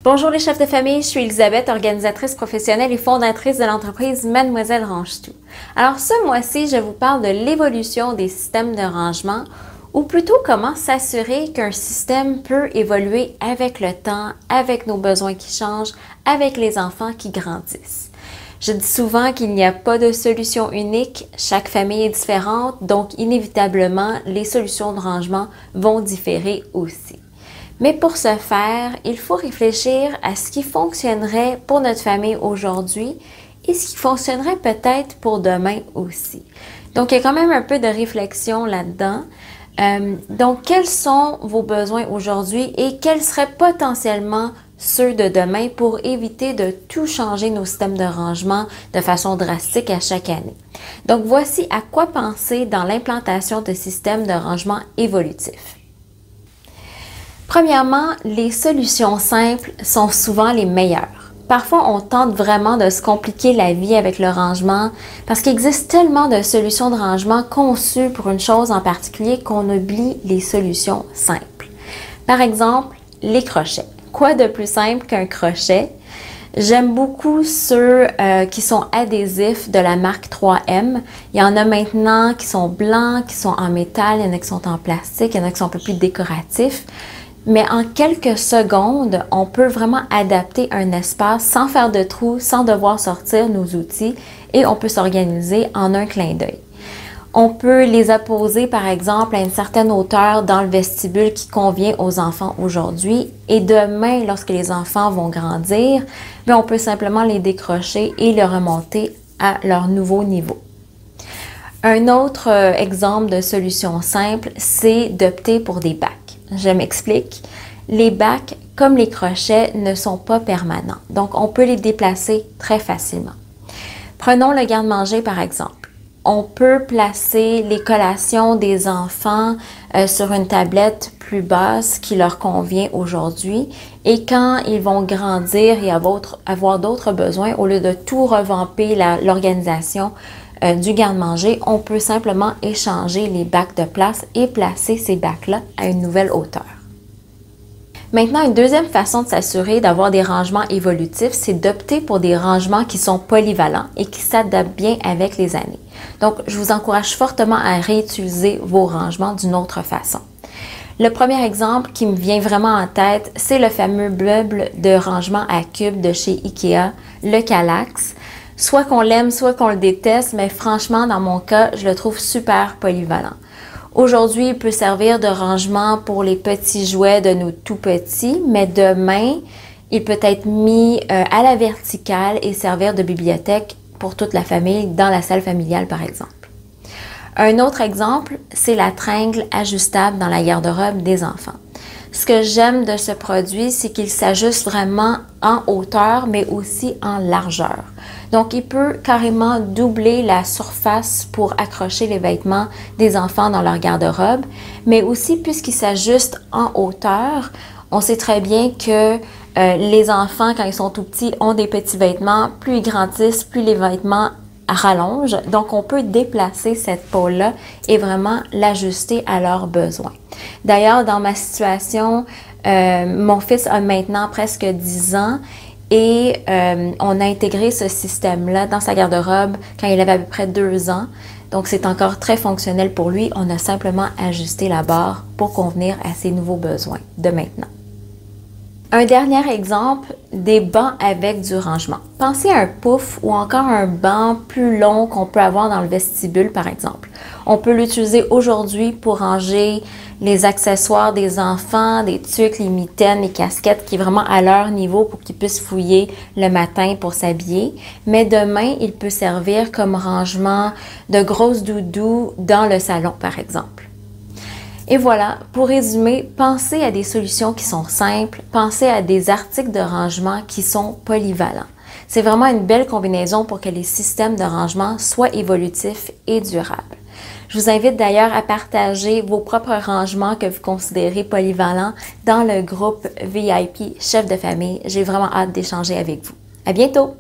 Bonjour les chefs de famille, je suis Elisabeth, organisatrice professionnelle et fondatrice de l'entreprise Mademoiselle Range-Tout. Alors ce mois-ci, je vous parle de l'évolution des systèmes de rangement ou plutôt comment s'assurer qu'un système peut évoluer avec le temps, avec nos besoins qui changent, avec les enfants qui grandissent. Je dis souvent qu'il n'y a pas de solution unique, chaque famille est différente, donc inévitablement les solutions de rangement vont différer aussi. Mais pour ce faire, il faut réfléchir à ce qui fonctionnerait pour notre famille aujourd'hui et ce qui fonctionnerait peut-être pour demain aussi. Donc, il y a quand même un peu de réflexion là-dedans. Donc, quels sont vos besoins aujourd'hui et quels seraient potentiellement ceux de demain pour éviter de tout changer nos systèmes de rangement de façon drastique à chaque année. Donc, voici à quoi penser dans l'implantation de systèmes de rangement évolutifs. Premièrement, les solutions simples sont souvent les meilleures. Parfois, on tente vraiment de se compliquer la vie avec le rangement parce qu'il existe tellement de solutions de rangement conçues pour une chose en particulier qu'on oublie les solutions simples. Par exemple, les crochets. Quoi de plus simple qu'un crochet? J'aime beaucoup ceux qui sont adhésifs de la marque 3M. Il y en a maintenant qui sont blancs, qui sont en métal, il y en a qui sont en plastique, il y en a qui sont un peu plus décoratifs. Mais en quelques secondes, on peut vraiment adapter un espace sans faire de trous, sans devoir sortir nos outils et on peut s'organiser en un clin d'œil. On peut les apposer par exemple à une certaine hauteur dans le vestibule qui convient aux enfants aujourd'hui et demain, lorsque les enfants vont grandir, on peut simplement les décrocher et les remonter à leur nouveau niveau. Un autre exemple de solution simple, c'est d'opter pour des bacs. Je m'explique. Les bacs, comme les crochets, ne sont pas permanents. Donc, on peut les déplacer très facilement. Prenons le garde-manger par exemple. On peut placer les collations des enfants sur une tablette plus basse qui leur convient aujourd'hui. Et quand ils vont grandir et avoir d'autres besoins, au lieu de tout revamper l'organisation du garde-manger, on peut simplement échanger les bacs de place et placer ces bacs-là à une nouvelle hauteur. Maintenant, une deuxième façon de s'assurer d'avoir des rangements évolutifs, c'est d'opter pour des rangements qui sont polyvalents et qui s'adaptent bien avec les années. Donc, je vous encourage fortement à réutiliser vos rangements d'une autre façon. Le premier exemple qui me vient vraiment en tête, c'est le fameux meuble de rangement à cubes de chez Ikea, le Kallax. Soit qu'on l'aime, soit qu'on le déteste, mais franchement, dans mon cas, je le trouve super polyvalent. Aujourd'hui, il peut servir de rangement pour les petits jouets de nos tout petits, mais demain, il peut être mis à la verticale et servir de bibliothèque pour toute la famille dans la salle familiale, par exemple. Un autre exemple, c'est la tringle ajustable dans la garde-robe des enfants. Ce que j'aime de ce produit, c'est qu'il s'ajuste vraiment en hauteur, mais aussi en largeur. Donc, il peut carrément doubler la surface pour accrocher les vêtements des enfants dans leur garde-robe, mais aussi puisqu'il s'ajuste en hauteur, on sait très bien que les enfants, quand ils sont tout petits, ont des petits vêtements. Plus ils grandissent, plus les vêtements rallongent. Donc, on peut déplacer cette pôle-là et vraiment l'ajuster à leurs besoins. D'ailleurs, dans ma situation, mon fils a maintenant presque 10 ans et on a intégré ce système-là dans sa garde-robe quand il avait à peu près 2 ans. Donc, c'est encore très fonctionnel pour lui. On a simplement ajusté la barre pour convenir à ses nouveaux besoins de maintenant. Un dernier exemple, des bancs avec du rangement. Pensez à un pouf ou encore un banc plus long qu'on peut avoir dans le vestibule, par exemple. On peut l'utiliser aujourd'hui pour ranger les accessoires des enfants, des tuques, les mitaines, les casquettes, qui est vraiment à leur niveau pour qu'ils puissent fouiller le matin pour s'habiller. Mais demain, il peut servir comme rangement de grosses doudous dans le salon, par exemple. Et voilà, pour résumer, pensez à des solutions qui sont simples, pensez à des articles de rangement qui sont polyvalents. C'est vraiment une belle combinaison pour que les systèmes de rangement soient évolutifs et durables. Je vous invite d'ailleurs à partager vos propres rangements que vous considérez polyvalents dans le groupe VIP Chef de famille. J'ai vraiment hâte d'échanger avec vous. À bientôt!